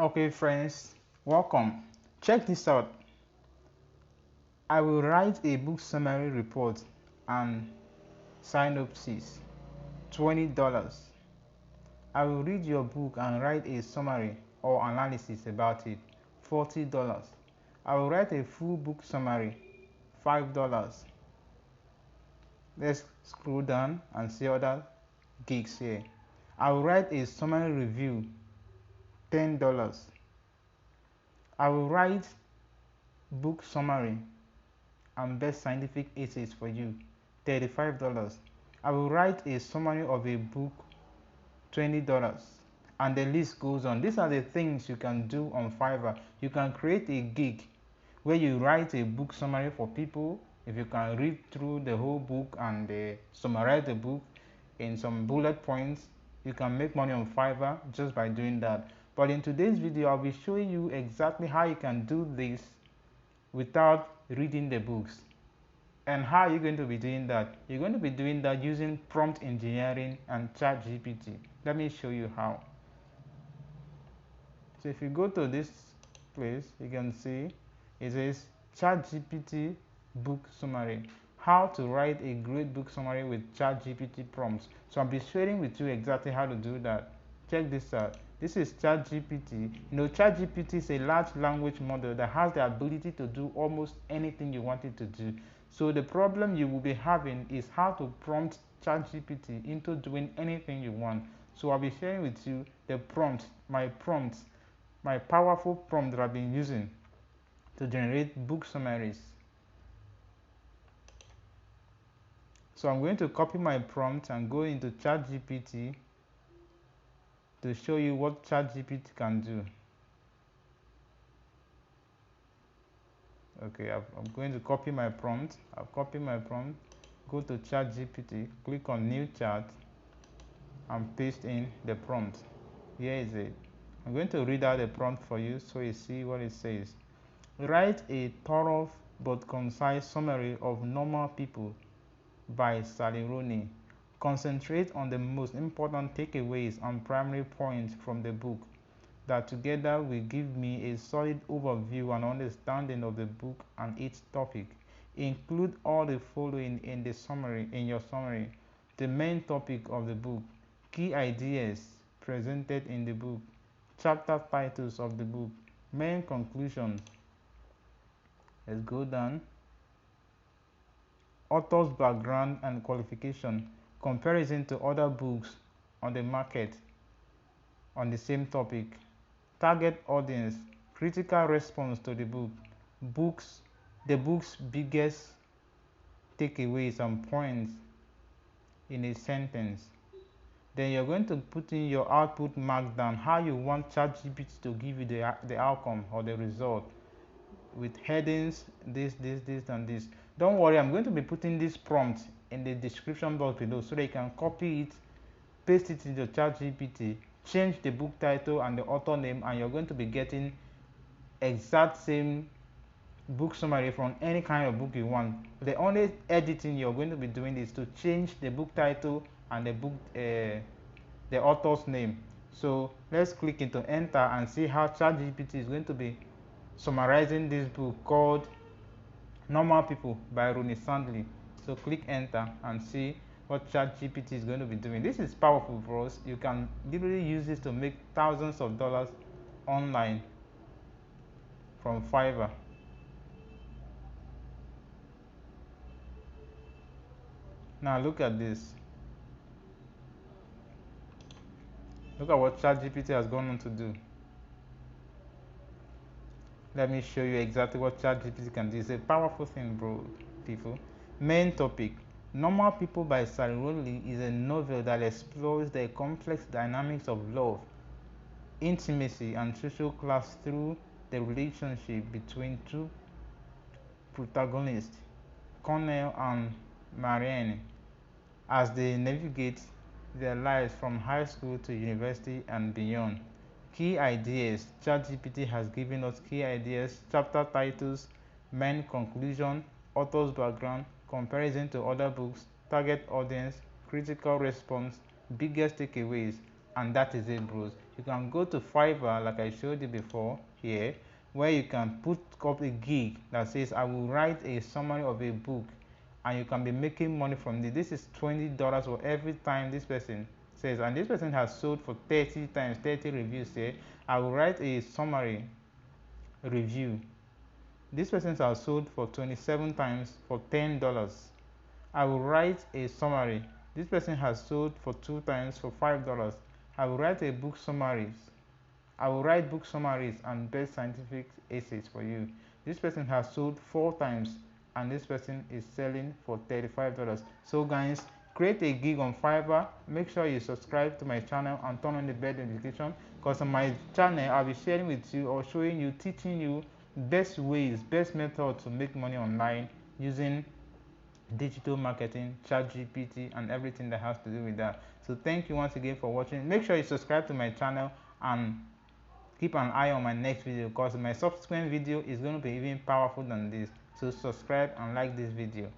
Okay friends, welcome. Check this out. I will write a book summary report and synopsis, $20. I will read your book and write a summary or analysis about it, $40. I will write a full book summary, $5. Let's scroll down and see other gigs here. I will write a summary review, $10. I will write book summary and best scientific essays for you, $35. I will write a summary of a book, $20. And the list goes on. These are the things you can do on Fiverr. You can create a gig where you write a book summary for people. If you can read through the whole book and summarize the book in some bullet points, you can make money on Fiverr just by doing that. But in today's video, I'll be showing you exactly how you can do this without reading the books. And how are you going to be doing that? You're going to be doing that using prompt engineering and Chatgpt. Let me show you how. So if you go to this place, you can see it says Chatgpt book summary. How to write a great book summary with Chatgpt prompts. So I'll be sharing with you exactly how to do that. Check this out. This is Chatgpt. Chatgpt is a large language model that has the ability to do almost anything you want it to do. So the problem you will be having is how to prompt Chatgpt into doing anything you want. So I'll be sharing with you the prompts, my powerful prompt that I've been using to generate book summaries. So I'm going to copy my prompt and go into Chatgpt to show you what Chatgpt can do. Okay, I'm going to copy my prompt. I've copied my prompt. Go to Chatgpt, click on New Chat, and paste in the prompt. Here is it. I'm going to read out the prompt for you so you see what it says. Write a thorough but concise summary of Normal People by Sally Rooney. Concentrate on the most important takeaways and primary points from the book that together will give me a solid overview and understanding of the book and its topic. Include all the following in your summary. The main topic of the book, key ideas presented in the book, chapter titles of the book, main conclusions. Let's go down. Author's background and qualification, comparison to other books on the market on the same topic, target audience, critical response to the book, the book's biggest takeaways and points in a sentence. Then you're going to put in your output markdown, how you want Chatgpt to give you the outcome or the result, with headings, this, and this. Don't worry, I'm going to be putting this prompt in the description box below so that you can copy it, paste it into Chatgpt, change the book title and the author name, and you're going to be getting exact same book summary from any kind of book you want. The only editing you're going to be doing is to change the book title and the author's name. So let's click into enter and see how Chatgpt is going to be summarizing this book called Normal People by Rooney Sandley. So click enter and see what Chatgpt is going to be doing. This is powerful for us. You can literally use this to make thousands of dollars online from Fiverr. Now look at this. Look at what Chatgpt has gone on to do. Let me show you exactly what Chatgpt can do. It's a powerful thing, bro, people. Main topic. Normal People by Sally Rooney is a novel that explores the complex dynamics of love, intimacy, and social class through the relationship between two protagonists, Cornell and Marianne, as they navigate their lives from high school to university and beyond. Key ideas. Chatgpt has given us key ideas, chapter titles, main conclusion, author's background, comparison to other books, target audience, critical response, biggest takeaways. And that is it, bros. You can go to Fiverr like I showed you before here, where you can put up a gig that says I will write a summary of a book, and you can be making money from this. This is $20 for every time this person says, and this person has sold for 30 times, 30 reviews here. I will write a summary review. This person has sold for 27 times for $10. I will write a summary. This person has sold for 2 times for $5. I will write a book summaries. I will write book summaries and best scientific essays for you. This person has sold 4 times, and this person is selling for $35. So guys, create a gig on Fiverr. Make sure you subscribe to my channel and turn on the bell notification, because on my channel I'll be sharing with you or showing you, teaching you best ways, best methods to make money online using digital marketing, Chatgpt, and everything that has to do with that. So thank you once again for watching. Make sure you subscribe to my channel and keep an eye on my next video, because my subsequent video is going to be even powerful than this. So subscribe and like this video.